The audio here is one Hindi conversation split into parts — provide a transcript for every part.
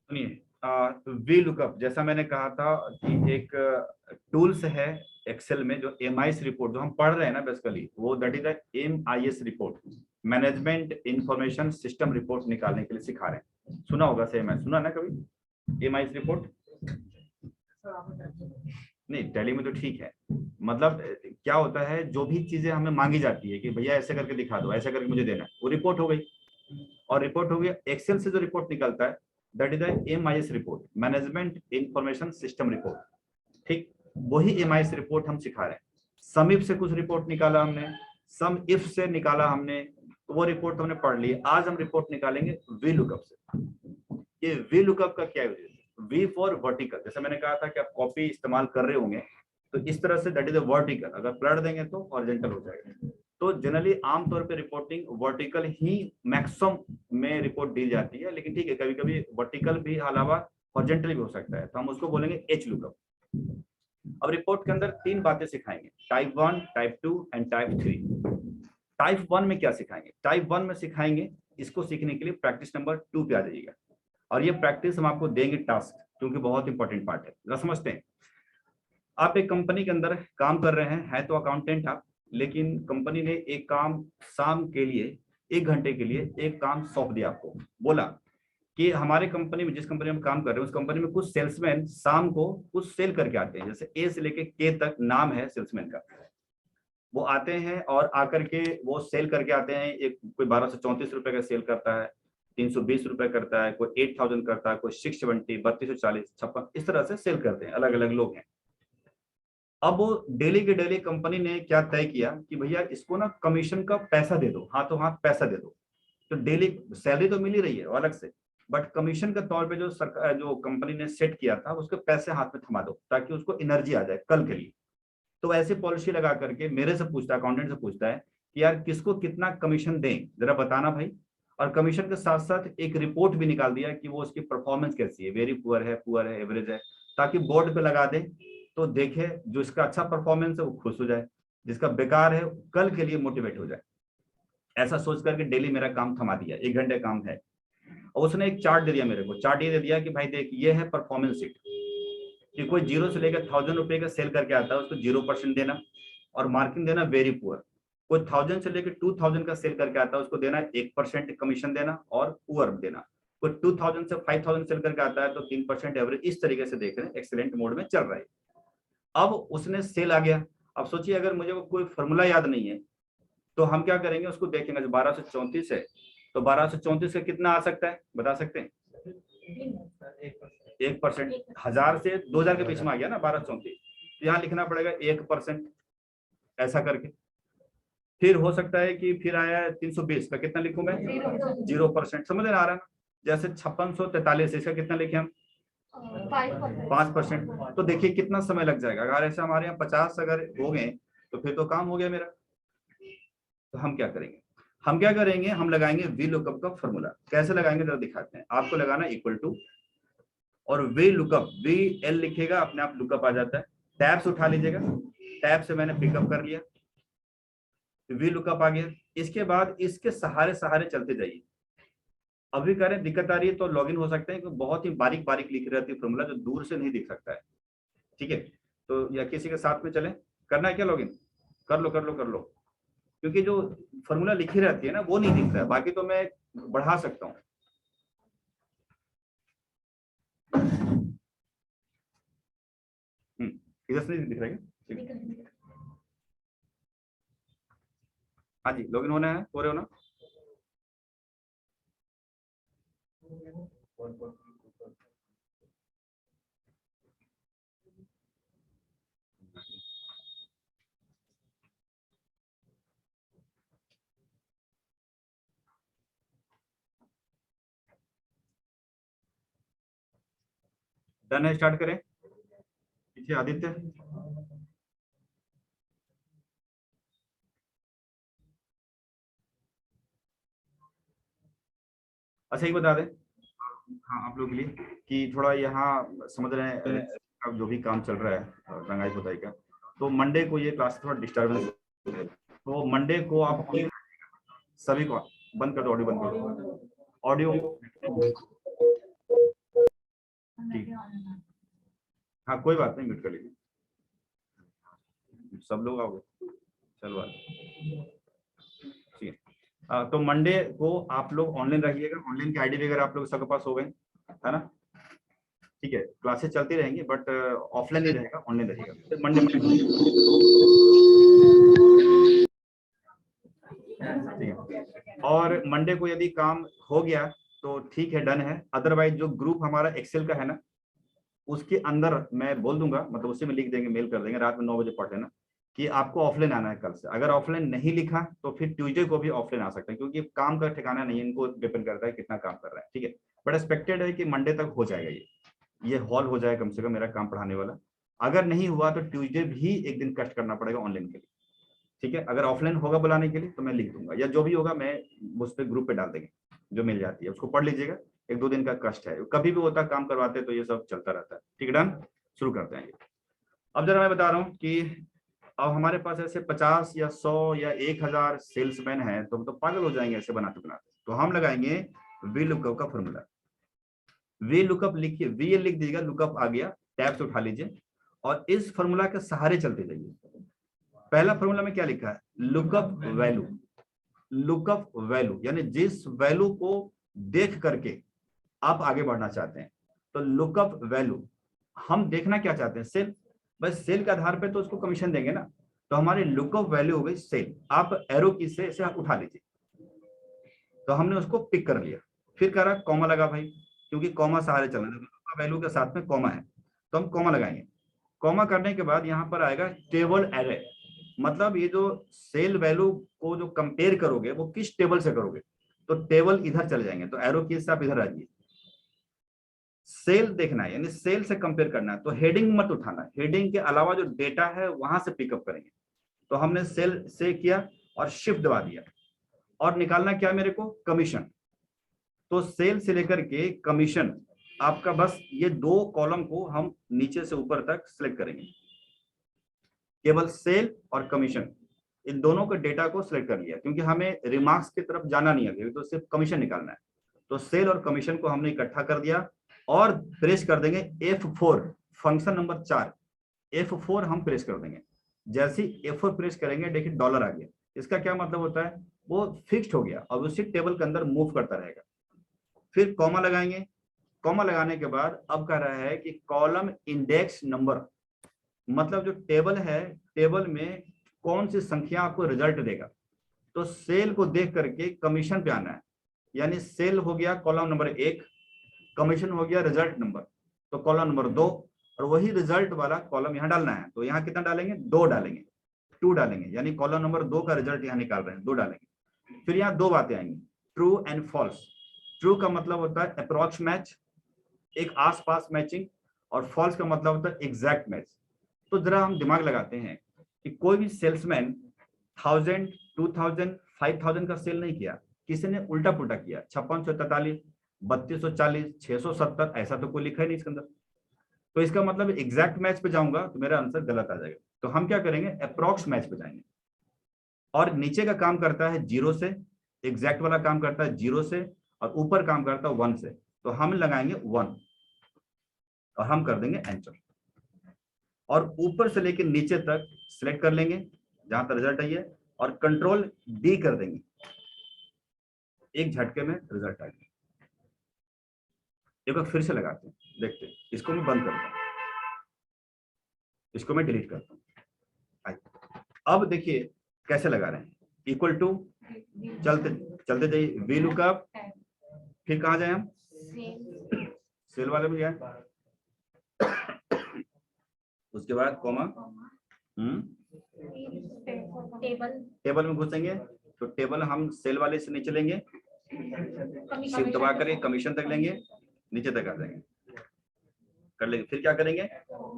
सुनिए, वी लुकअप जैसा मैंने कहा था कि एक टूल्स है एक्सेल में, जो एमआईएस रिपोर्ट जो हम पढ़ रहे हैं ना बेसिकली, वो that is the MIS report, management information system report निकालने के लिए सिखा रहे हैं। सुना होगा, सेम है, सुना ना कभी एमआईएस रिपोर्ट? नहीं, टैली में तो ठीक है। मतलब क्या होता है, जो भी चीजें हमें मांगी जाती है कि भैया ऐसे करके दिखा दो, ऐसे करके मुझे देना है, वो रिपोर्ट हो गई। और रिपोर्ट हो गया, एक्सेल से जो रिपोर्ट निकलता है that is the MIS report, management information system report. ठीक, वही एमआईएस रिपोर्ट हम सिखा रहे हैं। सम इफ से कुछ रिपोर्ट निकाला हमने, सम इफ से निकाला हमने, तो वो रिपोर्ट हमने पढ़ ली। आज हम रिपोर्ट निकालेंगे वी लुकअप से। ये वी लुकअप का क्या है? V for vertical. जैसे मैंने कहा था कि आप कॉपी इस्तेमाल कर रहे होंगे, तो इस तरह say that is a vertical, अगर पलट देंगे तो हॉरिजॉन्टल हो जाएगा। तो जनरली आमतौर पे रिपोर्टिंग वर्टिकल ही मैक्सिमम में रिपोर्ट दी जाती है, लेकिन ठीक है, कभी कभी वर्टिकल भी अलावा हॉरिजॉन्टल भी हो सकता है, तो हम उसको बोलेंगे एच लुकअप। अब रिपोर्ट के अंदर तीन बातें सिखाएंगे, type 1, type 2 and type 3। Type 1 में क्या सिखाएंगे? टाइप 1 में सिखाएंगे, इसको सीखने के लिए प्रैक्टिस नंबर 2 पे आ जाइएगा। और ये प्रैक्टिस हम आपको देंगे टास्क, क्योंकि बहुत इंपॉर्टेंट पार्ट है। जरा समझते हैं, आप एक कंपनी के अंदर काम कर रहे हैं, है तो अकाउंटेंट आप, लेकिन कंपनी ने एक काम शाम के लिए 1 घंटे के लिए एक काम सौंप दिया आपको। बोला कि हमारे कंपनी में, जिस कंपनी में काम कर रहे हैं उस कंपनी में कुछ सेल्समैन शाम को कुछ सेल करके आते हैं, जैसे ए से लेके के तक नाम है सेल्समैन का। वो आते हैं और आकर के वो सेल करके आते हैं। एक कोई 1234 रुपए का सेल करता है, 320 रुपए करता है, कोई 8000 करता है, कोई 670, 3240, 56, इस तरह से सेल करते हैं, अलग अलग लोग हैं। अब वो डेली के डेली कंपनी ने क्या तय किया कि भैया इसको ना कमीशन का पैसा दे दो, हाथों हाथ पैसा दे दो। तो डेली सैलरी तो मिल ही रही है अलग से, बट कमीशन के तौर पे जो सरकार, जो कंपनी ने सेट किया था, उसके पैसे हाथ में थमा दो, ताकि उसको एनर्जी आ जाए कल के लिए। तो ऐसे पॉलिसी लगा करके मेरे से पूछता है, अकाउंटेंट से पूछता है कि यार किसको कितना कमीशन दें, जरा बताना भाई। और कमीशन के साथ साथ एक रिपोर्ट भी निकाल दिया कि वो उसकी परफॉर्मेंस कैसी है, वेरी पुअर है, एवरेज है, ताकि बोर्ड पे लगा दे, तो देखे जो इसका अच्छा परफॉर्मेंस है वो खुश हो जाए, जिसका बेकार है कल के लिए मोटिवेट हो जाए। ऐसा सोच करके डेली मेरा काम थमा दिया, 1 घंटे काम है। और उसने एक चार्ट दे दिया मेरे को, चार्ट ये दे दिया कि भाई देख, ये है परफॉर्मेंस सीट, कि कोई 0 से लेकर 1000 रुपए का सेल करके आता है उसको 0% देना, और मार्किंग देना वेरी पुअर। कोई 1000 से लेकर 2000 का सेल करके आता है उसको देना 1% कमीशन देना और पुअर देना। कोई 2000 से 5000 सेल करके आता है तो 3% एवरेज। इस तरीके से देख रहे हैं, एक्सीलेंट मोड में चल रहा है। अब उसने सेल आ गया। अब सोचिए, अगर मुझे वो कोई फॉर्मूला याद नहीं है, तो हम क्या करेंगे, उसको देखेंगे। 1234 है, तो 1234 का कितना आ सकता है, बता सकते हैं? 1%। 1000 से 2000 के बीच में आ गया ना 1234, तो यहाँ लिखना पड़ेगा 1%, ऐसा करके। फिर हो सकता है कि फिर आया है 320 का, कितना लिखूं मैं? 0%। समझ में आ रहा है ना? जैसे 5643, इसका कितना लिखे हम? 5%। तो देखिए कितना समय लग जाएगा। अगर ऐसे हमारे यहाँ 50 अगर हो गए, तो फिर तो काम हो गया मेरा। तो हम क्या करेंगे, हम लगाएंगे वी लुकअप का फॉर्मूला। कैसे लगाएंगे जरा दिखाते हैं आपको। लगाना इक्वल टू, और वी लुकअप, वी एल लिखेगा, अपने आप लुकअप आ जाता है। टैब से उठा लीजिएगा, टैब से मैंने पिकअप कर लिया, वी लुकअप आ गया। इसके बाद इसके सहारे सहारे चलते जाइए। अभी करें, दिक्कत आ रही है तो लॉगिन हो सकते हैं, क्योंकि बहुत ही बारीक बारीक लिखी रहती है फॉर्मूला, जो दूर से नहीं दिख सकता है। ठीक है, तो या किसी के साथ में चले, करना है क्या लॉगिन? कर लो कर लो कर लो, क्योंकि जो फॉर्मूला लिखी रहती है ना वो नहीं दिखता है, बाकी तो मैं बढ़ा सकता हूँ। इधर से नहीं दिख रहा है? हाँ जी, लॉगिन होना है, हो रहे हो ना? डन है, स्टार्ट करें। पीछे आदित्य। अच्छा एक बता दें, हाँ आप लोग के लिए, कि थोड़ा यहाँ समझ रहे हैं अब जो भी काम चल रहा है रंगाई पुताई का, तो मंडे को ये क्लास थोड़ा डिस्टर्बेंस है। तो मंडे को आप सभी को बंद कर दो, ऑडियो बंद कर दो, ऑडियो। हाँ कोई बात नहीं, म्यूट कर लीजिए, सब लोग आओगे, चलो ठीक है। तो मंडे को आप लोग ऑनलाइन रहिएगा, ऑनलाइन की आईडी वगैरह आप लोग सबके पास हो गए है ना, ठीक है। क्लासेस चलती रहेंगी बट ऑफलाइन नहीं रहेगा, ऑनलाइन रहेगा, फिर मंडे ठीक है। और मंडे को यदि काम हो गया तो ठीक है, डन है, अदरवाइज जो ग्रुप हमारा एक्सेल का है ना, उसके अंदर मैं बोल दूंगा, मतलब उसी में लिख देंगे, मेल कर देंगे, रात में 9 बजे पढ़ लेना कि आपको ऑफलाइन आना है कल से। अगर ऑफलाइन नहीं लिखा तो फिर ट्यूसडे को भी ऑफलाइन आ सकते हैं, क्योंकि काम का ठिकाना नहीं है, इनको डिपेंड करता है कितना काम कर रहा है, ठीक है। बट एक्सपेक्टेड है कि मंडे तक हो जाएगा, ये हॉल हो जाए कम से कम मेरा काम पढ़ाने वाला। अगर नहीं हुआ तो ट्यूसडे भी एक दिन कष्ट करना पड़ेगा ऑनलाइन के लिए, ठीक है। अगर ऑफलाइन होगा बुलाने के लिए तो मैं लिख दूंगा, या जो भी होगा मैं उस पर ग्रुप पे डाल देंगे, जो मिल जाती है उसको पढ़ लीजिएगा, 1-2 दिन का कष्ट है, कभी भी होता काम करवाते तो ये सब चलता रहता है, ठीक है। डन, शुरू करते हैं। अब जरा मैं बता रहा हूँ कि अब हमारे पास ऐसे 50 या 100 या 1000 सेल्समैन हैं, तो हम तो पागल हो जाएंगे ऐसे बनाते बनाते। तो हम लगाएंगे वी लुकअप का फॉर्मूला। वी लुकअप लिखिए, वी लिख दीजिएगा, लुकअप आ गया, टैब से उठा लीजिए और इस फॉर्मूला के सहारे चलते जाइए। पहला फॉर्मूला में क्या लिखा है, लुकअप वैल्यू। लुकअप वैल्यू यानी जिस वैल्यू को देख करके आप आगे बढ़ना चाहते हैं, तो लुकअप वैल्यू हम देखना क्या चाहते हैं, सेल। बस सेल के आधार पे तो उसको कमीशन देंगे ना, तो हमारी लुकअप वैल्यू हो गई सेल। आप एरो की से इसे आप उठा लीजिए, तो हमने उसको पिक कर लिया। फिर कह रहा कॉमा लगा भाई, क्योंकि कॉमा सहारे चलना है, वैल्यू के साथ में कॉमा है तो हम कॉमा लगाएंगे। कॉमा करने के बाद यहाँ पर आएगा टेबल एरे, मतलब ये जो सेल वैल्यू को जो कंपेयर करोगे वो किस टेबल से करोगे, तो टेबल इधर चले जाएंगे, तो एरो की से आप इधर आ जाइए। सेल देखना है यानी सेल से कंपेयर करना है, तो हेडिंग मत उठाना, हेडिंग के अलावा जो डेटा है वहां से पिकअप करेंगे। तो हमने सेल से किया और शिफ्ट दबा दिया, और निकालना क्या मेरे को, कमीशन। तो सेल से लेकर के कमीशन आपका, बस ये 2 कॉलम को हम नीचे से ऊपर तक सिलेक्ट करेंगे, केवल सेल और कमीशन, इन दोनों के डेटा को सिलेक्ट कर लिया, क्योंकि हमें रिमार्क्स की तरफ जाना नहीं है, तो सिर्फ कमीशन निकालना है। तो सेल और कमीशन को हमने इकट्ठा कर दिया और प्रेस कर देंगे F4, फंक्शन नंबर 4, F4 हम प्रेस कर देंगे। जैसे ही F4 प्रेस करेंगे देखिए डॉलर आ गया। इसका क्या मतलब होता है, वो फिक्स्ड हो गया और उसी टेबल के अंदर मूव करता रहेगा। फिर कॉमा लगाएंगे, कॉमा लगाने के बाद अब कह रहा है कि कॉलम इंडेक्स नंबर, मतलब जो टेबल है, टेबल में कौन सी संख्या आपको रिजल्ट देगा। तो सेल को देख करके कमीशन पे आना है, यानी सेल हो गया कॉलम नंबर 1, कमीशन हो गया रिजल्ट नंबर, तो कॉलम नंबर 2, और वही रिजल्ट वाला कॉलम यहाँ डालना है। तो यहाँ कितना डालेंगे, 2 डालेंगे, 2 डालेंगे, यानी कॉलम नंबर 2 का रिजल्ट यहाँ निकाल रहे हैं, 2 डालेंगे। फिर यहाँ 2 बातें आएंगी, ट्रू एंड फॉल्स। ट्रू का मतलब होता है अप्रोक्स मैच, एक आसपास मैचिंग, और फॉल्स का मतलब होता है एग्जैक्ट मैच। तो जरा हम दिमाग लगाते हैं कि कोई भी सेल्समैन 1000, 2000, 5000 का सेल नहीं किया, किसी ने उल्टा पुल्टा किया, 5643, 3240, 670, ऐसा तो कोई लिखा ही नहीं इसके अंदर। तो इसका मतलब एग्जैक्ट मैच पे जाऊंगा तो मेरा आंसर गलत आ जाएगा। तो हम क्या करेंगे, अप्रोक्स मैच पे जाएंगे। और नीचे का काम करता है 0 से, एग्जैक्ट वाला काम करता है 0 से, और ऊपर काम करता है 1 से। तो हम लगाएंगे 1 और हम कर देंगे एंटर, और ऊपर से लेकर नीचे तक सिलेक्ट कर लेंगे जहां तक रिजल्ट आई है, और कंट्रोल डी कर देंगे, एक झटके में रिजल्ट आ गया। एक बार फिर से लगाते हैं, देखते हैं। इसको मैं बंद करता हूं, इसको मैं डिलीट करता हूं। अब देखिए कैसे लगा रहे हैं, इक्वल टू, चलते चलते जाइए, वी लुकअप, फिर कहां जाए हम, सेल वाले में जाए, उसके बाद कॉमा, टेबल में घुसेंगे, तो टेबल हम सेल वाले से नीचे लेंगे, शिफ्ट दबा करके कमीशन तक लेंगे, नीचे तक आ जाएंगे, कर लेंगे। फिर क्या करेंगे,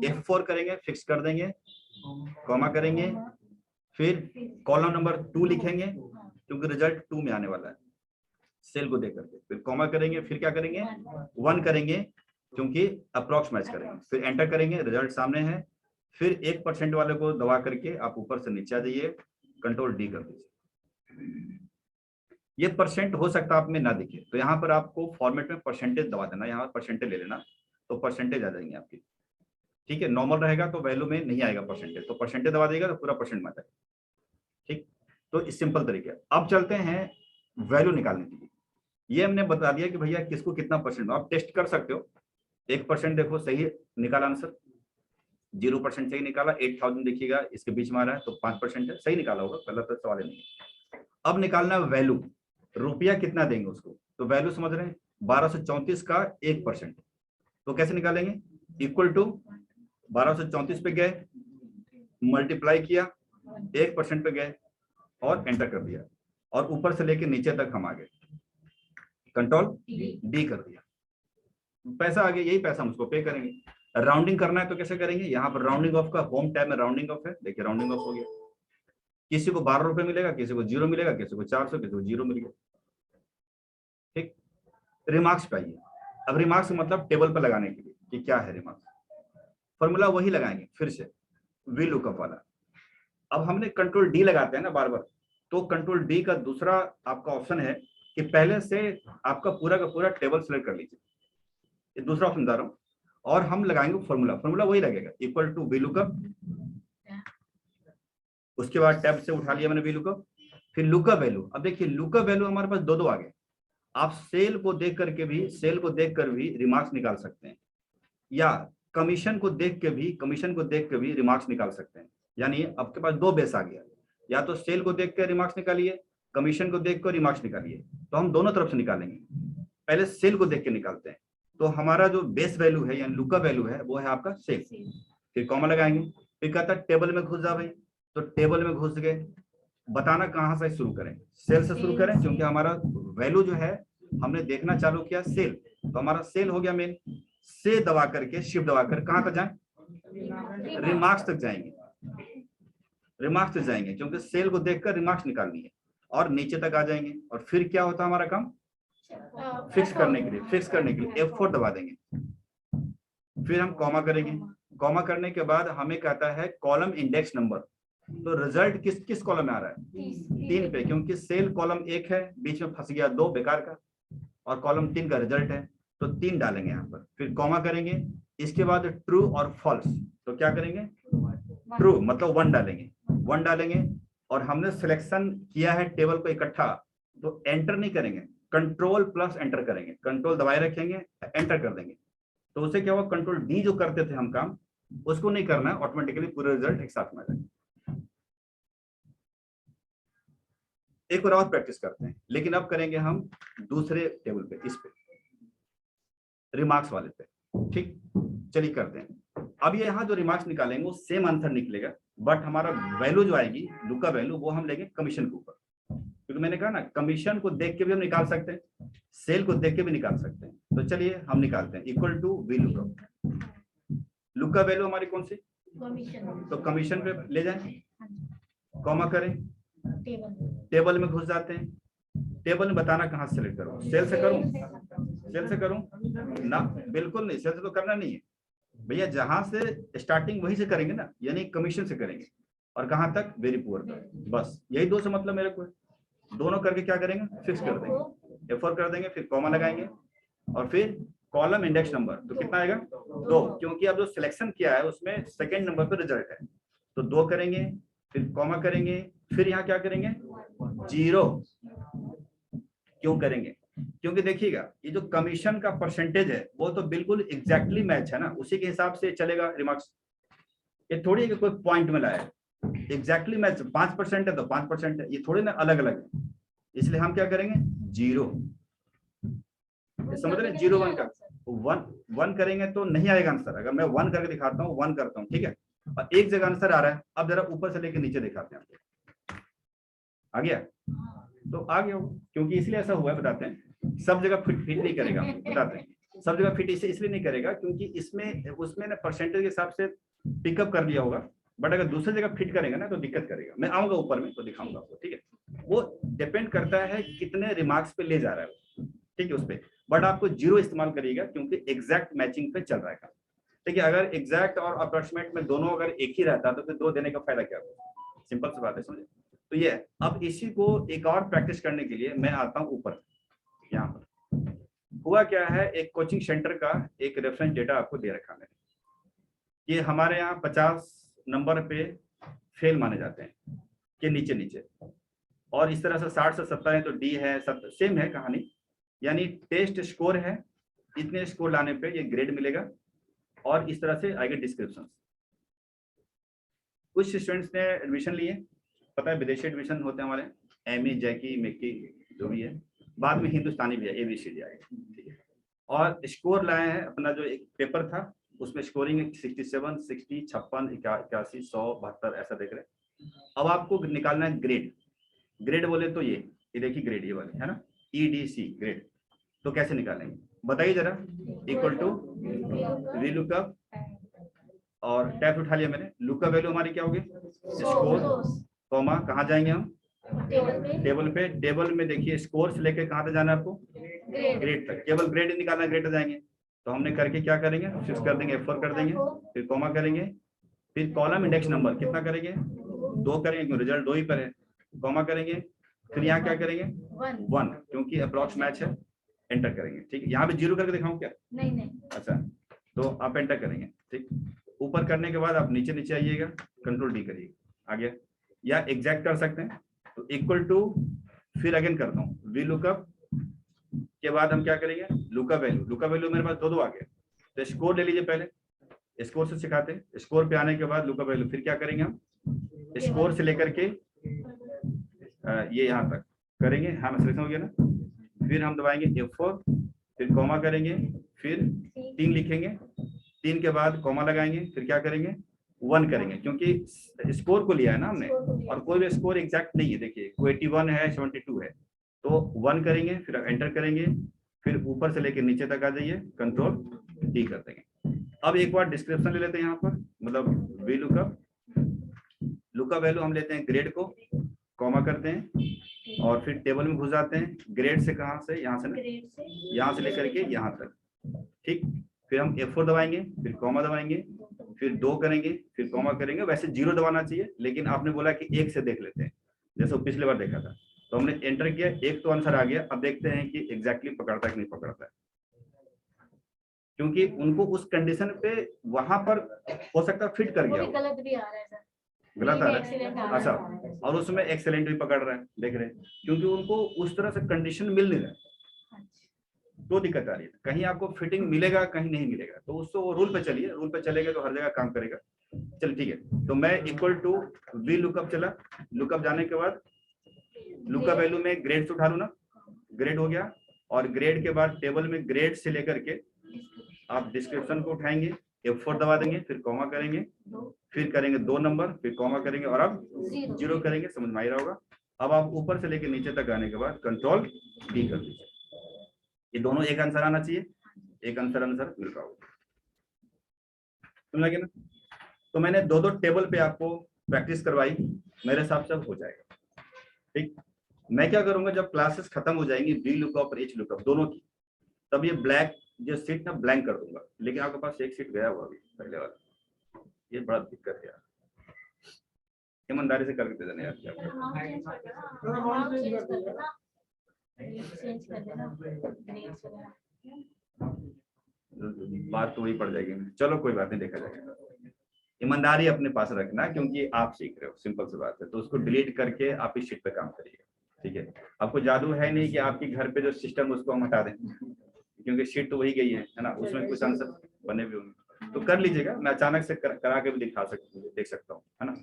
F4 करेंगे, फिक्स कर देंगे, कॉमा करेंगे, फिर कॉलम नंबर 2 लिखेंगे, क्योंकि रिजल्ट 2 में आने वाला है सेल को देख करके। फिर कॉमा करेंगे, फिर क्या करेंगे, 1 करेंगे, क्योंकि अप्रोक्स मैच करेंगे। फिर एंटर करेंगे, रिजल्ट सामने है। फिर 1% वाले को दबा करके आप ऊपर से नीचे आ जाइए, कंट्रोल डी कर दीजिए। ये परसेंट हो सकता है आप में ना दिखे, तो यहाँ पर आपको फॉर्मेट में परसेंटेज दबा देना, यहाँ परसेंटेज ले लेना, तो परसेंटेज आ जाएंगे आपकी, ठीक है, नॉर्मल रहेगा तो वैल्यू में नहीं आएगा परसेंटेज, तो परसेंटेज दबा देगा तो पूरा परसेंट में आ जाएगा। ठीक, तो इस सिंपल तरीके। अब चलते हैं वैल्यू निकालने के लिए। ये हमने बता दिया कि भैया किसको कितना परसेंट, आप टेस्ट कर सकते हो। 1% देखो सही निकाला आंसर, 0% सही निकाला, 8000 देखिएगा इसके बीच में आ रहा है तो 5% है, सही निकाला होगा, गलत तो सवाल नहीं है। अब निकालना है वैल्यू, रुपया कितना देंगे उसको, तो वैल्यू समझ रहे हैं 1234 का 1%, तो कैसे निकालेंगे, इक्वल टू 1234 पे गए, मल्टीप्लाई किया, 1% पे गए और एंटर कर दिया, और ऊपर से लेके नीचे तक हम आ गए, कंट्रोल डी कर दिया, पैसा आ गया, यही पैसा हम उसको पे करेंगे। राउंडिंग करना है तो कैसे करेंगे, यहाँ पर राउंडिंग ऑफ का होम टैब में राउंडिंग ऑफ है, देखिए राउंडिंग ऑफ हो गया, किसी को 12 रुपए मिलेगा, किसी को 0 मिलेगा, किसी को 400, किसी को 0 मिल गया। ठीक, रिमार्क्स पाइए। अब रिमार्क्स मतलब टेबल पर लगाने के लिए कि क्या है रिमार्क्स, फॉर्मूला वही लगाएंगे फिर से, वी लुकअप वाला। अब हमने कंट्रोल डी लगाते हैं ना बार बार, तो कंट्रोल डी का दूसरा आपका ऑप्शन है कि पहले से आपका पूरा का पूरा टेबल सेलेक्ट कर लीजिए, ये दूसरा ऑप्शन बता रहा हूं, और हम लगाएंगे फॉर्मूला, फॉर्मूला वही लगेगा, इक्वल टू वी लुकअप, उसके बाद टैब से उठा लिया मैंने वी लुकअप, फिर लुकअप वैल्यू। अब देखिए लुकअप वैल्यू हमारे पास दो आ गए, आप सेल को देख करके भी, सेल को देख कर भी रिमार्क्स निकाल सकते हैं, या कमीशन को देख के भी रिमार्क्स निकाल सकते हैं। यानी आपके पास दो बेस आ गया, या तो सेल को देख कर रिमार्क्स निकालिए, कमीशन को देख कर रिमार्क्स निकालिए, तो हम दोनों तरफ से निकालेंगे। पहले सेल को देख के निकालते हैं, तो हमारा जो बेस वैल्यू है यानी लुकअप वैल्यू है वो है आपका सेल, फिर कॉमा लगाएंगे, फिर कहता है टेबल में घुस जा भाई, तो टेबल में घुस गए, बताना कहां से शुरू करें, सेल से शुरू करें, क्योंकि हमारा वैल्यू जो है हमने देखना चालू किया सेल, तो हमारा सेल हो गया मेन, से दबा करके शिफ्ट दबा कर कहां तक जाए, रिमार्क्स तक जाएंगे, रिमार्क्स तक जाएंगे, क्योंकि सेल को देखकर रिमार्क्स निकालनी है, और नीचे तक आ जाएंगे, और फिर क्या होता है हमारा काम, फिक्स करने के लिए F4 दबा देंगे, फिर हम कॉमा करेंगे, कॉमा करने के बाद हमें कहता है कॉलम इंडेक्स नंबर, तो रिजल्ट किस कॉलम में आ रहा है, 3 पे, क्योंकि सेल कॉलम 1 है, बीच में फंस गया 2 बेकार का, और कॉलम 3 का रिजल्ट है, तो 3 डालेंगे यहाँ पर, फिर कॉमा करेंगे, इसके बाद ट्रू और फॉल्स, तो क्या करेंगे, ट्रू मतलब 1 डालेंगे, 1 डालेंगे, और हमने सिलेक्शन किया है टेबल को इकट्ठा, तो एंटर नहीं करेंगे, कंट्रोल प्लस एंटर करेंगे, कंट्रोल दबाए रखेंगे, एंटर कर देंगे, तो उससे क्या हुआ, कंट्रोल डी जो करते थे हम काम, उसको नहीं करना है, ऑटोमेटिकली पूरे रिजल्ट एक साथ में आ जाएगा। एक और प्रैक्टिस करते हैं, लेकिन अब करेंगे हम दूसरे टेबल पे, इस पे रिमार्क्स वाले पे। ठीक, चलिए करते हैं। अब ये यहाँ जो रिमार्क्स निकालेंगे वो सेम आंसर निकलेगा, बट हमारा वैल्यू जो आएगी लुका वैल्यू वो हम लेंगे कमीशन के ऊपर, क्योंकि मैंने कहा ना कमीशन को देख के भी हम निकाल सकते हैं, सेल को देख के भी निकाल सकते हैं, तो चलिए हम निकालते हैं, equal to V lookup, lookup value हमारी कौन सी, तो कमीशन पे ले जाए, कॉमा करें, टेबल में घुस जाते हैं, टेबल में बताना कहां से सेलेक्ट करूं, सेल से करूं, सेल से करूं ना, बिल्कुल नहीं, सेल से तो करना नहीं है भैया, जहां से स्टार्टिंग वहीं से करेंगे ना, यानी कमीशन से करेंगे, और कहां तक, वेरी पुअर तक, बस यही दो से मतलब मेरे को है, दोनों करके क्या करेंगे, फिक्स कर देंगे, F4 कर देंगे, फिर कॉमा लगाएंगे, और फिर कॉलम इंडेक्स नंबर, तो कितना आएगा 2, क्योंकि अब जो सिलेक्शन किया है उसमें सेकंड नंबर पर रिजल्ट है, तो 2 करेंगे, फिर कॉमा करेंगे, फिर यहाँ क्या करेंगे 0, क्यों करेंगे, क्योंकि देखिएगा ये जो कमीशन का परसेंटेज है वो तो बिल्कुल एग्जैक्टली मैच है ना, उसी के हिसाब से चलेगा रिमार्क्स, ये थोड़ी है कि कोई पॉइंट में लाया है, एग्जैक्टली मैच, 5% है तो 5% है, ये थोड़ी ना अलग अलग है, इसलिए हम क्या करेंगे 0, समझ रहे हैं, 0 1 का 1 करेंगे तो नहीं आएगा आंसर, अगर मैं 1 करके दिखाता हूँ, 1 करता हूँ, ठीक है, और एक जगह आंसर आ रहा है, अब जरा ऊपर से लेके नीचे दिखाते हैं, आ गया, तो आ गया, क्योंकि इसलिए ऐसा हुआ है, बताते हैं, सब जगह फिट नहीं करेगा, बताते हैं सब जगह फिट इसलिए नहीं करेगा क्योंकि इसमें उसमें ना परसेंटेज के हिसाब से पिकअप कर लिया होगा, बट अगर दूसरी जगह फिट करेगा ना तो दिक्कत करेगा, मैं आऊंगा ऊपर में तो दिखाऊंगा आपको, ठीक है, वो डिपेंड करता है कितने रिमार्क्स पे ले जा रहा है, ठीक है, उस पर, बट आपको 0 इस्तेमाल करिएगा क्योंकि एग्जैक्ट मैचिंग पे चल रहा है, ठीक है, अगर एग्जैक्ट और अप्रोक्सीमेट में दोनों अगर एक ही रहता तो फिर 2 देने का फायदा क्या होगा, सिंपल सी बात है, समझे, तो ये अब इसी को एक और प्रैक्टिस करने के लिए मैं आता हूं ऊपर, यहाँ पर हुआ क्या है, एक कोचिंग सेंटर का एक रेफरेंस डेटा आपको दे रखा मैंने, कि हमारे यहाँ 50 नंबर पे फेल माने जाते हैं कि नीचे नीचे, और इस तरह से 60 से 70 है तो डी है, सब सेम है कहानी। यानी टेस्ट स्कोर है, इतने स्कोर लाने पे ये ग्रेड मिलेगा, और इस तरह से आएगा डिस्क्रिप्शन। कुछ स्टूडेंट्स ने एडमिशन लिए, पता है विदेशी एडमिशन होते हैं हमारे, एमई जैकी मेकी जो भी है, बाद में हिंदुस्तानी भी है, ABCD आएगा, ठीक है। और स्कोर लाए हैं, अपना जो एक पेपर था उसमें स्कोरिंग 67, 60, 56, 81, 100, 72 ऐसा देख रहे हैं। अब आपको निकालना है ग्रेड। ग्रेड बोले तो ये देखिए ग्रेड ये वाले है ना, EDC ग्रेड। तो कैसे निकालेंगे बताइए जरा। इक्वल टू VLOOKUP और टैब उठा लिया मैंने, लुकअप वैल्यू हमारी क्या होगी, स्कोर, कॉमा कहाँ जाएंगे हम, टेबल पे। टेबल में देखिए स्कोर से लेकर कहाँ तक जाना है आपको, ग्रेड तक। केवल ग्रेड निकालना, ग्रेड तक जाएंगे। तो हमने करके क्या करेंगे, फिक्स कर देंगे, F4 कर देंगे, फिर कॉमा करेंगे, फिर कॉलम इंडेक्स नंबर कितना करेंगे, 2 करेंगे, रिजल्ट 2 ही पर है, कॉमा करेंगे, फिर यहाँ क्या करेंगे 1, क्योंकि अप्रॉक्स मैच है, एंटर करेंगे। ठीक है, यहाँ पे 0 करके दिखाऊं क्या, नहीं। अच्छा, तो आप एंटर करेंगे। ठीक, ऊपर करने के बाद आप नीचे नीचे आइएगा, कंट्रोल D करिए, आ गया। या एग्जैक्ट कर सकते हैं, तो इक्वल टू, फिर अगेन करता हूँ VLOOKUP के बाद हम क्या करेंगे, लुकअप वैल्यू। लुकअप वैल्यू मेरे पास 2 आ गए, तो स्कोर ले लीजिए पहले, स्कोर से सिखाते हैं। स्कोर पे आने के बाद लुकअप वैल्यू, फिर क्या करेंगे हम, स्कोर से लेकर के ये यहाँ तक करेंगे। हाँ सिलेक्शन हो गया ना, फिर हम दबाएंगे F4, फिर कॉमा करेंगे, फिर 3 लिखेंगे, 3 के बाद कॉमा लगाएंगे, फिर क्या करेंगे 1 करेंगे, क्योंकि स्कोर को लिया है ना हमने, और कोई भी स्कोर एग्जैक्ट नहीं है। देखिए कोई 81 है, 72 है, तो 1 करेंगे, फिर एंटर करेंगे, फिर ऊपर से लेकर नीचे तक आ जाइए, कंट्रोल D कर देंगे। अब एक बार डिस्क्रिप्शन ले लेते हैं यहाँ पर, मतलब VLOOKUP, लुकअप वैल्यू हम लेते हैं ग्रेड को, कॉमा करते हैं, और फिर टेबल में घुस जाते हैं। ग्रेड से कहाँ से, यहाँ से ना, यहाँ से लेकर के यहाँ तक। ठीक, फिर हम F4 दबाएंगे, फिर कॉमा दबाएंगे, फिर 2 करेंगे, फिर कॉमा करेंगे। वैसे 0 दबाना चाहिए, लेकिन आपने बोला कि 1 से देख लेते हैं, जैसे पिछले बार देखा था। तो हमने एंटर किया, 1 तो आंसर आ गया। अब देखते हैं कि एग्जैक्टली पकड़ता है कि नहीं पकड़ता है, क्योंकि उनको उस कंडीशन पे वहां पर हो सकता है फिट कर गया हो, गलत भी आ रहा है सर, गलत आ रहा है। अच्छा, और उसमें एक्सेलेंट भी पकड़ रहा है, देख रहे हैं, क्योंकि उनको उस तरह से कंडीशन मिल नहीं रहा, तो दिक्कत आ रही है। कहीं आपको फिटिंग मिलेगा, कहीं नहीं मिलेगा, तो उसको वो रूल पे चलिए, रूल पे चलेगा तो हर जगह काम करेगा। चल ठीक है, तो मैं इक्वल टू VLOOKUP चला। लुकअप जाने के बाद लुकअप वैल्यू में ग्रेड से उठा लू ना, ग्रेड हो गया, और ग्रेड के बाद टेबल में ग्रेड से लेकर के आप डिस्क्रिप्शन को उठाएंगे, F4 दबा देंगे, फिर कॉमा करेंगे, फिर करेंगे 2 नंबर, फिर कॉमा करेंगे, और अब 0 करेंगे। समझ में आ रहा होगा। अब आप ऊपर से लेकर नीचे तक आने के बाद कंट्रोल D कर दीजिए। ये दोनों एक आंसर आना चाहिए, एक आंसर मिल रहा होगा, सुन लगे ना। तो मैंने 2 टेबल पे आपको प्रैक्टिस करवाई, मेरे हिसाब से हो जाएगा। ठीक, मैं क्या करूंगा, जब क्लासेस खत्म हो जाएंगी VLOOKUP और HLOOKUP दोनों की, तब ये ब्लैक जो सीट ना ब्लैंक कर दूंगा। लेकिन आपके पास एक सीट गया हुआ अभी पहले वाला, ये बड़ा दिक्कत है यार, ईमानदारी से करके दे देना यार। बात तो वही पड़ जाएगी। चलो कोई बात नहीं, देखा जाएगा। ईमानदारी अपने पास रखना, क्योंकि आप सीख रहे हो, सिंपल सी बात है। तो उसको डिलीट करके आप इस शीट पे काम करिए, ठीक है। आपको जादू है नहीं कि आपके घर पे जो सिस्टम उसको हम हटा दें, क्योंकि शीट तो वही गई है ना, उसमें कुछ आंसर बने भी होंगे, तो कर लीजिएगा। मैं अचानक से करा के भी दिखा सकता हूँ, देख सकता हूँ, है ना।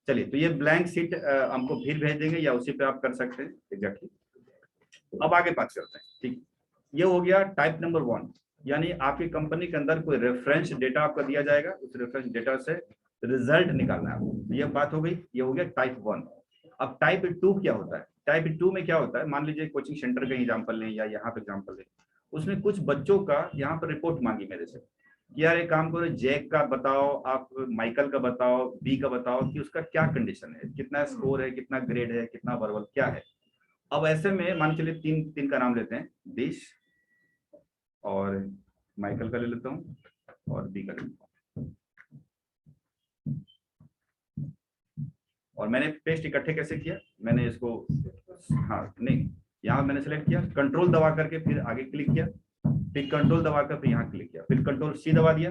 चलिए, तो ये ब्लैंक शीट हमको फिर भेज देंगे, या उसी पे आप कर सकते हैं एग्जैक्टली। अब आगे बात करते हैं। ठीक, ये हो गया टाइप नंबर 1, यानी आपकी कंपनी के अंदर कोई रेफरेंस डेटा आपका दिया जाएगा, उस रेफरेंस डेटा से रिजल्ट निकालना है। ये बात हो गई, ये हो गया टाइप 1। अब टाइप 2 क्या होता है? टाइप 2 में क्या होता है, मान लीजिए कोचिंग सेंटर का एग्जाम्पल लें, या यहाँ पे एग्जाम्पल लें, उसने कुछ बच्चों का यहाँ पर रिपोर्ट मांगी मेरे से कि यार एक काम करो, जैक का बताओ, आप माइकल का बताओ, बी का बताओ कि उसका क्या कंडीशन है, कितना स्कोर है, कितना ग्रेड है, कितना वर्बल क्या है। अब ऐसे में मान चलिए तीन का नाम लेते हैं, दिश, और माइकल का ले लेता हूँ, और बी का ले लेता हूँ। और मैंने पेस्ट इकट्ठे कैसे किया, मैंने इसको, हाँ नहीं, यहाँ मैंने सेलेक्ट किया, कंट्रोल दबा करके फिर आगे क्लिक किया, फिर कंट्रोल दबा कर फिर यहाँ क्लिक किया, फिर कंट्रोल C दबा दिया,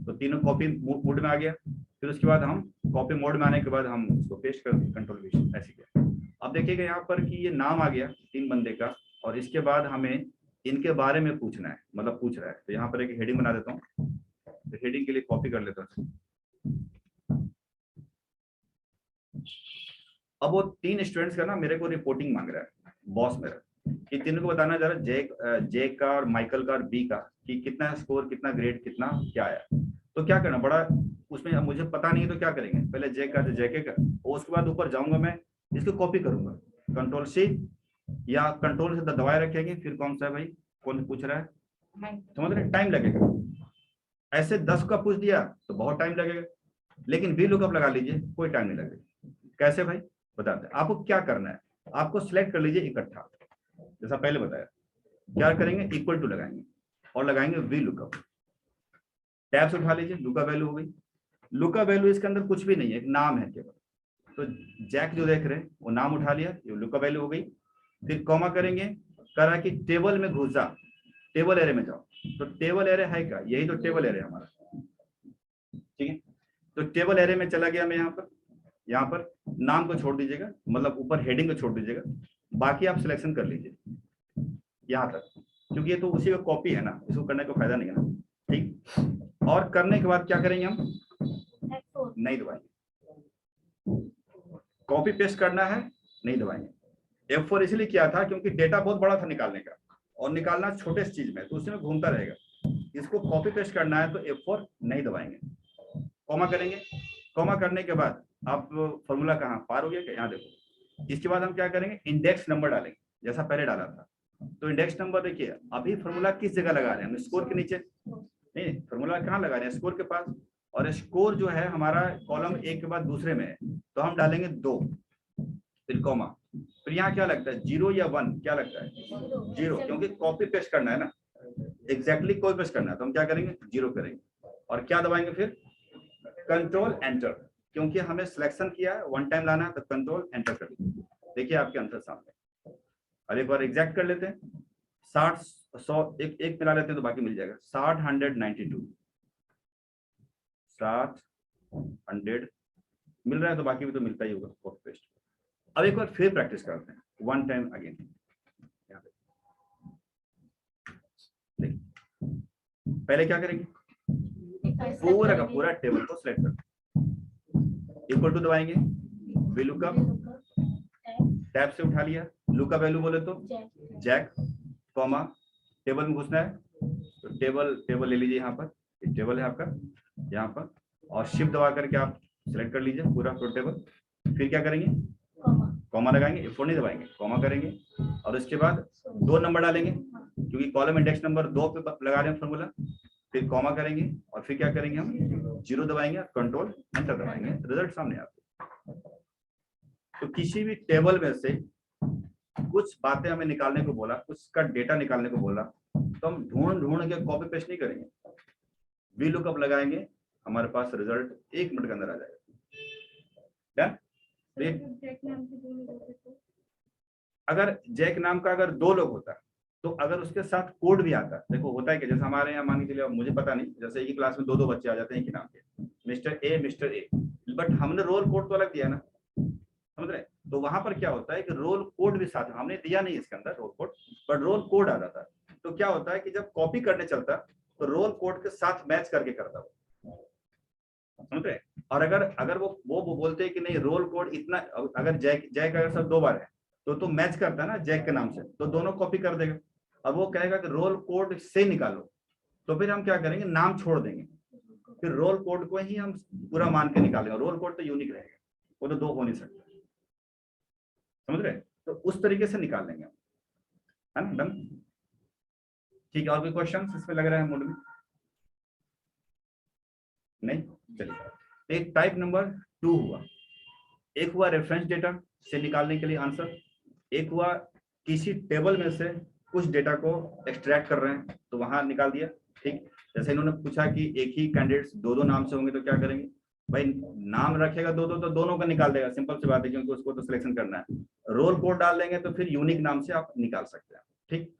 तो तीनों कॉपी मोड में आ गया। फिर उसके बाद हम कॉपी मोड में आने के बाद हम उसको पेस्ट कर दें, कंट्रोल वी ऐसे किया। अब देखिएगा यहाँ पर कि ये नाम आ गया 3 बंदे का, और इसके बाद हमें इनके बारे में पूछना है, मतलब पूछ रहा है। तो यहाँ पर एक हेडिंग बना देता हूँ, तो हेडिंग के लिए कॉपी कर लेता हूँ। अब वो 3 स्टूडेंट्स का ना मेरे को रिपोर्टिंग मांग रहा है बॉस मेरा, कि तीनों को बताना जरा जैक का और माइकल का और बी का, कि कितना स्कोर, कितना ग्रेड, कितना क्या आया। तो क्या करना बड़ा उसमें, अब मुझे पता नहीं है तो क्या करेंगे, पहले जैक का तो जैके का, और उसके बाद ऊपर जाऊंगा मैं, इसको कॉपी करूंगा, कंट्रोल सी या कंट्रोल से दबाए रखेंगे। फिर कौन सा है भाई, कौन पूछ रहा है, समझ रहे, टाइम लगेगा। ऐसे 10 का पूछ दिया तो बहुत टाइम लगेगा, लेकिन वी लुकअप लगा लीजिए, कोई टाइम नहीं लगेगा। कैसे भाई बताते हैं आपको। क्या करना है, आपको सिलेक्ट कर लीजिए इकट्ठा, जैसा पहले बताया। क्या करेंगे, इक्वल टू लगाएंगे और लगाएंगे वी लुकअप। टैब से उठा लीजिए, लुकअप वैल्यू हो गई। लुकअप वैल्यू इसके अंदर कुछ भी नहीं है, एक नाम है केवल। तो जैक जो देख रहे हैं वो नाम उठा लिया, ये लुकअप वैल्यू हो गई। फिर कॉमा करेंगे, करा कि टेबल में घुस जा, टेबल एरे में जाओ। तो टेबल एरे है क्या, यही तो टेबल एरे हमारा, ठीक है। तो टेबल एरे में चला गया मैं। यहाँ पर नाम को छोड़ दीजिएगा, मतलब ऊपर हेडिंग को छोड़ दीजिएगा, बाकी आप सिलेक्शन कर लीजिए यहाँ तक, क्योंकि ये तो उसी का कॉपी है ना, इसको करने का फायदा नहीं है ना, ठीक। और करने के बाद क्या करेंगे हम, नहीं दबाएंगे। कॉपी पेस्ट करना है, नहीं दबाएंगे। F4 इसलिए किया था क्योंकि डेटा बहुत बड़ा था निकालने का, और निकालना छोटे चीज में, तो उसमें घूमता रहेगा। इसको कॉपी पेस्ट करना है तो F4 नहीं दबाएंगे। कॉमा करेंगे, कॉमा करने के बाद आप फॉर्मूला कहाँ पार हो गया क्या, यहाँ देखो। इसके बाद हम क्या करेंगे, इंडेक्स नंबर डालेंगे, जैसा पहले डाला था। तो इंडेक्स नंबर देखिए, अभी फॉर्मूला किस जगह लगा रहे हैं, स्कोर के नीचे नहीं, फॉर्मूला कहाँ लगा रहे हैं, स्कोर के पास। और स्कोर जो है हमारा कॉलम एक के बाद दूसरे में है, तो हम डालेंगे 2, फिर कॉमा। फिर यहाँ क्या लगता है, 0 या 1, क्या लगता है 0, क्योंकि कॉपी पेस्ट करना है ना, एग्जैक्टली कॉपी पेस्ट करना है। तो हम क्या करेंगे, 0 करेंगे। और क्या दबाएंगे फिर, कंट्रोल एंटर, क्योंकि हमें सिलेक्शन किया है, 1 टाइम लाना है, तो कंट्रोल एंटर कर लीजिए। देखिए आपके आंसर सामने। और एक बार एग्जैक्ट कर लेते हैं, 60 100 एक मिला लेते हैं तो बाकी मिल जाएगा। 60 192 60 100 मिल रहा है, तो बाकी भी तो मिलता ही होगा कॉपी पेस्ट। अब एक बार फिर प्रैक्टिस करते हैं, 1 टाइम अगेन। पहले क्या करेंगे, पूरा का पूरा टेबल को सिलेक्ट कर, इक्वल टू दबाएंगे, वी लुकअप, टैब से उठा लिया, लुकअप वैल्यू बोले तो जैक, कॉमा, टेबल में घुसना है तो टेबल ले लीजिए, यहाँ पर टेबल है आपका यहाँ पर, और शिफ्ट दबा करके आप सिलेक्ट कर लीजिए पूरा टेबल। फिर क्या करेंगे, कॉमा लगाएंगे, F4 नहीं दबाएंगे, कॉमा करेंगे, और उसके बाद 2 नंबर डालेंगे, क्योंकि कॉलम इंडेक्स नंबर 2 पे लगा रहे हैं फॉर्मूला। फिर कॉमा करेंगे, और फिर क्या करेंगे, हम 0 दबाएंगे, कंट्रोल एंटर दबाएंगे, रिजल्ट सामने आपको। तो किसी भी टेबल में से कुछ बातें हमें निकालने को बोला, कुछ का डेटा निकालने को बोला, तो हम ढूंढ के कॉपी पेस्ट नहीं करेंगे, वी लुकअप लगाएंगे, हमारे पास रिजल्ट 1 मिनट के अंदर आ जाएगा। अगर जैक नाम का अगर 2 लोग होता, तो अगर उसके साथ कोड भी आता, देखो होता है कि जैसे हमारे यहाँ मान के चलिए, मुझे पता नहीं, जैसे एक ही क्लास में 2 बच्चे आ जाते हैं एक ही नाम के, मिस्टर ए, बट हमने रोल कोड तो अलग दिया ना, समझ रहे। तो वहां पर क्या होता है कि रोल कोड भी साथ हमने दिया नहीं इसके अंदर roll code, but roll code आ जाता है। तो क्या होता है कि जब कॉपी करने चलता तो रोल कोड के साथ मैच करके करता, समझ रहे। और अगर वो बोलते हैं कि नहीं रोल कोड इतना, अगर जैक अगर सब 2 बार है तो मैच करता है ना जैक के नाम से, तो दोनों कॉपी कर देगा। अब वो कहेगा कि रोल कोड से निकालो, तो फिर हम क्या करेंगे, नाम छोड़ देंगे, फिर रोल कोड को ही हम पूरा मान के निकालेंगे। रोल कोड तो यूनिक रहेगा, वो तो 2 हो नहीं सकता, समझ रहे। तो उस तरीके से निकाल लेंगे, है ना, डन। ठीक है, और कोई क्वेश्चन इसमें लग रहा है मूड में, नहीं, चलिए। एक टाइप नंबर 2 हुआ, एक हुआ रेफरेंस डेटा से निकालने के लिए आंसर, एक हुआ किसी टेबल में से कुछ डेटा को एक्सट्रैक्ट कर रहे हैं तो वहां निकाल दिया, ठीक। जैसे इन्होंने पूछा कि एक ही कैंडिडेट्स 2 नाम से होंगे तो क्या करेंगे, भाई नाम रखेगा 2 तो दोनों का निकाल देगा, सिंपल सी बात है, क्योंकि उसको तो सिलेक्शन करना है। रोल कोड डाल देंगे तो फिर यूनिक नाम से आप निकाल सकते हैं, ठीक।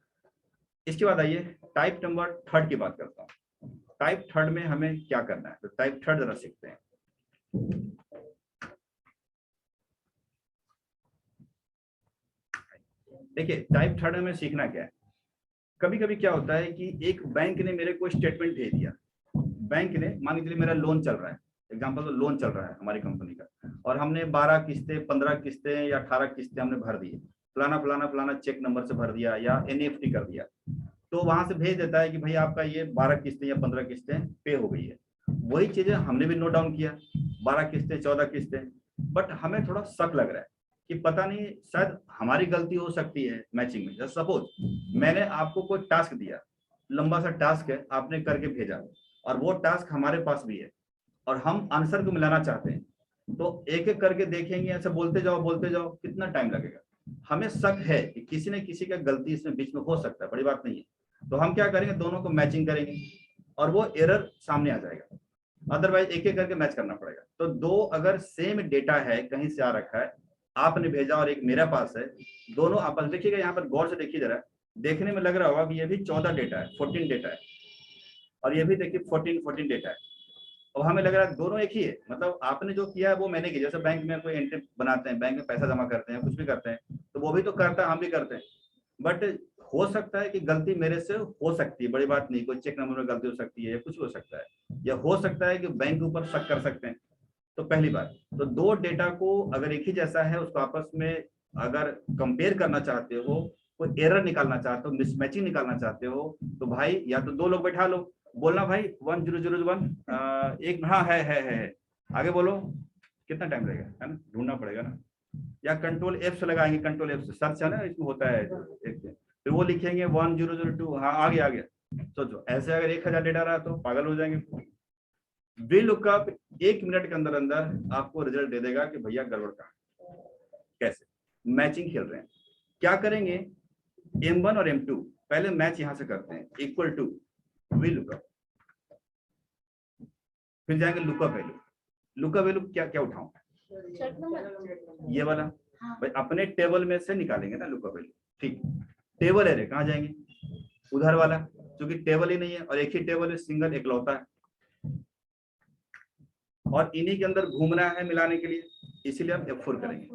इसके बाद आइए टाइप नंबर 3 की बात करता हूँ। टाइप थर्ड में हमें क्या करना है, तो टाइप थर्ड जरा सीखते हैं। देखिए टाइप थर्ड में सीखना क्या है, कभी कभी क्या होता है कि एक बैंक ने मेरे को स्टेटमेंट भेज दिया, बैंक ने मान लीजिए मेरा लोन चल रहा है, एग्जांपल तो लोन चल रहा है हमारी कंपनी का, और हमने 12 किस्तें 15 किस्तें या 18 किस्तें हमने भर दी, फलाना फलाना फलाना चेक नंबर से भर दिया या एनईएफटी कर दिया, तो वहां से भेज देता है कि भाई आपका ये 12 किस्तें या 15 किस्तें पे हो गई है। वही चीजें हमने भी नोट डाउन किया, 12 किस्तें 14 किस्तें, बट हमें थोड़ा शक लग रहा है कि पता नहीं शायद हमारी गलती हो सकती है मैचिंग में। जैसे सपोज मैंने आपको कोई टास्क दिया, लंबा सा टास्क है, आपने करके भेजा और वो टास्क हमारे पास भी है और हम आंसर को मिलाना चाहते हैं, तो एक एक करके देखेंगे, ऐसे बोलते जाओ कितना टाइम लगेगा। हमें शक है कि किसी न किसी का गलती इसमें बीच में हो सकता है, बड़ी बात नहीं है, तो हम क्या करेंगे, दोनों को मैचिंग करेंगे और वो एरर सामने आ जाएगा, अदरवाइज एक एक करके मैच करना पड़ेगा। तो दो अगर सेम डेटा है, कहीं से आ रखा है, आपने भेजा और एक मेरा पास है, दोनों आपस, देखिएगा यहाँ पर गौर से देखिए जरा, देखने में लग रहा होगा कि ये भी 14 डेटा है, 14 डेटा है, और ये भी देखिए 14 डेटा है, और हमें लग रहा है दोनों एक ही है, मतलब आपने जो किया है वो मैंने किया। जैसे बैंक में कोई एंट्री बनाते हैं, बैंक में पैसा जमा करते हैं, कुछ भी करते हैं, तो वो भी तो करता है, हम भी करते हैं, बट हो सकता है कि गलती मेरे से हो सकती है, बड़ी बात नहीं, कोई चेक नंबर में गलती हो सकती है या कुछ हो सकता है, या हो सकता है कि बैंक के ऊपर शक कर सकते हैं। तो पहली बात, तो दो डेटा को अगर एक ही जैसा है, उसको आपस में अगर कंपेयर करना चाहते हो, कोई एरर निकालना चाहते हो, मिसमैचिंग निकालना चाहते हो, तो भाई या तो दो लोग बैठा लो, बोलना भाई 1001 एक, हाँ है, आगे बोलो, कितना टाइम लगेगा, है ना, ढूंढना पड़ेगा ना, या कंट्रोल एफ से लगाएंगे, कंट्रोल एफ से सर्च है ना, इसमें होता है एक, फिर वो लिखेंगे 1002, हाँ आ गया। सोचो ऐसे अगर 1000 डेटा रहा तो पागल हो जाएंगे। वी लुकअप 1 मिनट के अंदर अंदर आपको रिजल्ट दे देगा कि भैया गड़बड़ कहाँ। कैसे मैचिंग खेल रहे हैं, क्या करेंगे, M1 और M2 पहले मैच यहां से करते हैं, इक्वल टू वी लुकअप, फिर जाएंगे लुकअप वैल्यू। लुकअप वैल्यू क्या क्या उठाऊं, ये वाला, भाई अपने टेबल में से निकालेंगे ना लुकअप वैल्यू, ठीक, टेबल एरे कहाँ जाएंगे, उधर वाला, क्योंकि टेबल ही नहीं है और एक ही टेबल है, सिंगल एकलौता है, और इन्हीं के अंदर घूमना है मिलाने के लिए, इसीलिए हम F4 करेंगे,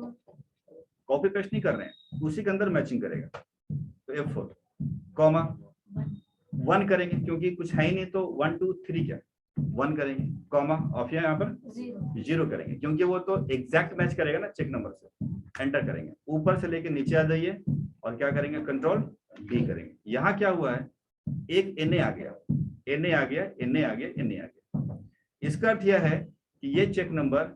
कॉपी पेस्ट नहीं कर रहे हैं, उसी के अंदर मैचिंग करेगा, तो F4 कॉमा 1 करेंगे, क्योंकि कुछ है ही नहीं, तो 1 2 3 क्या 1 करेंगे, कॉमा ऑफ यहाँ पर 0 करेंगे, क्योंकि वो तो एग्जैक्ट मैच करेगा ना चेक नंबर से। एंटर करेंगे, ऊपर से लेके नीचे आ जाइए और क्या करेंगे, कंट्रोल D करेंगे। यहाँ क्या हुआ है, एक NA आ गया, NA आ गया, NA आ गया, NA आ गया। इसका अर्थ यह है कि ये चेक नंबर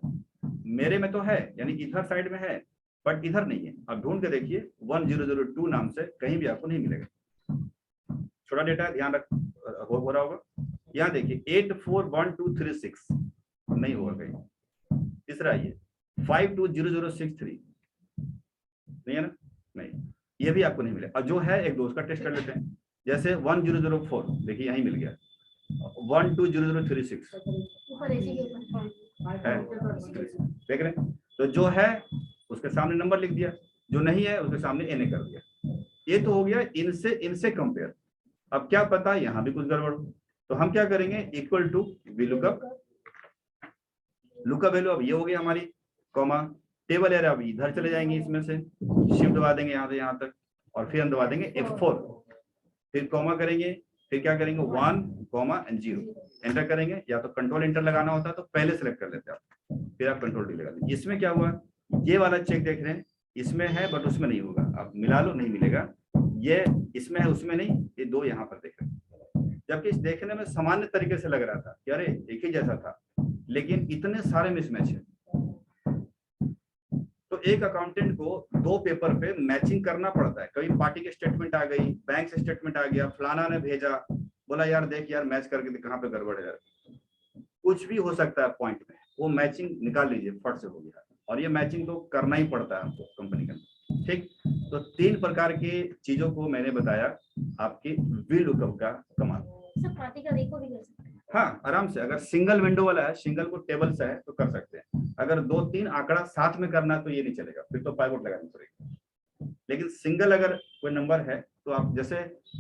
मेरे में तो है, यानी इधर साइड में है, बट इधर नहीं है। अब ढूंढ के देखिए 1002 नाम से कहीं भी आपको नहीं मिलेगा, छोटा डेटा है, ध्यान रख हो रहा होगा। यहाँ देखिए 841236 नहीं होगा कहीं। तीसरा ये 520063 नहीं है ना, नहीं, ये भी आपको नहीं मिलेगा। और जो है एक दोस्त का टेस्ट कर लेते हैं, जैसे 1004 देखिए यहीं मिल गया, 120036 है, देख रहे हैं, तो जो है उसके सामने नंबर लिख दिया, जो नहीं है उसके सामने NA कर दिया। ये तो हो गया इनसे कंपेयर। अब क्या पता यहाँ भी कुछ गड़बड़ हो, तो हम क्या करेंगे, equal to V lookup, lookup value अब ये हो गई हमारी, कॉमा टेबल एरिया, अब इधर चले जाएंगे, इसमें से शिफ्ट दबा देंगे यहाँ से यहाँ तक, और फिर हम दबा देंगे F4, फिर कॉमा करेंगे, फिर क्या करेंगे 1 कॉमा एंड 0 एंटर करेंगे, या तो कंट्रोल एंटर लगाना होता है तो पहले सेलेक्ट कर लेते हैं, फिर आप कंट्रोल D लगा देंगे। इसमें क्या हुआ, ये वाला चेक देख रहे हैं, इसमें है बट उसमें नहीं होगा, आप मिला लो नहीं मिलेगा, ये इसमें है उसमें नहीं, ये दो यहाँ पर देख रहे हैं, जबकि इस देखने में सामान्य तरीके से लग रहा था कि अरे एक ही जैसा था, लेकिन इतने सारे मिसमैच है। तो एक अकाउंटेंट को दो पेपर पे मैचिंग करना पड़ता है, कभी पार्टी की स्टेटमेंट आ गई, बैंक से स्टेटमेंट आ गया, फलाना ने भेजा, बोला यार देख यार मैच करके कहाँ पे गड़बड़ है यार, कुछ भी हो सकता है पॉइंट में, वो मैचिंग निकाल लीजिए, फट से हो गया। और ये मैचिंग तो करना ही पड़ता है हमको कंपनी के अंदर, ठीक। तो 3 प्रकार की चीजों को मैंने बताया, आपकी वी लुकअप का कमाल। हाँ आराम से, अगर सिंगल विंडो वाला है, सिंगल को टेबल से है तो कर सकते हैं, अगर 2-3 आंकड़ा साथ में करना है तो ये नहीं चलेगा, फिर तो पाइवट लगानी पड़ेगी। लेकिन सिंगल अगर कोई नंबर है तो आप, जैसे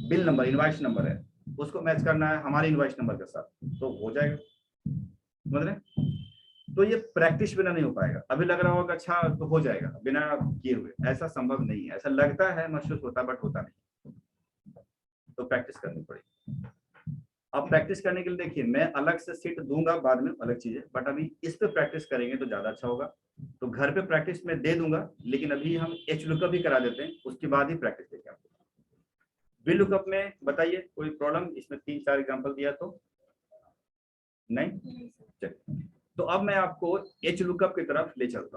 बिल नंबर, इनवॉइस नंबर है, उसको मैच करना है हमारे इनवॉइस नंबर के साथ, तो हो जाएगा। समझ रहे? तो ये प्रैक्टिस बिना नहीं हो पाएगा। अभी लग रहा होगा अच्छा तो हो जाएगा बिना किए हुए, ऐसा संभव नहीं है। ऐसा लगता है, महसूस होता है, बट होता नहीं। तो प्रैक्टिस करनी पड़ेगी। अब प्रैक्टिस करने के लिए देखिए, मैं अलग से सीट दूंगा बाद में, अलग चीज है, बट अभी इस पे प्रैक्टिस करेंगे तो ज्यादा अच्छा होगा। तो घर पे प्रैक्टिस में दे दूंगा, लेकिन अभी हम एच लुकअप भी करा देते हैं, उसके बाद ही प्रैक्टिस देंगे आपको। वी लुकअप में बताइए कोई प्रॉब्लम? इसमें 3-4 एग्जांपल दिया तो नहीं। चलिए, तो अब मैं आपको एच लुकअप की तरफ ले चलता हूँ।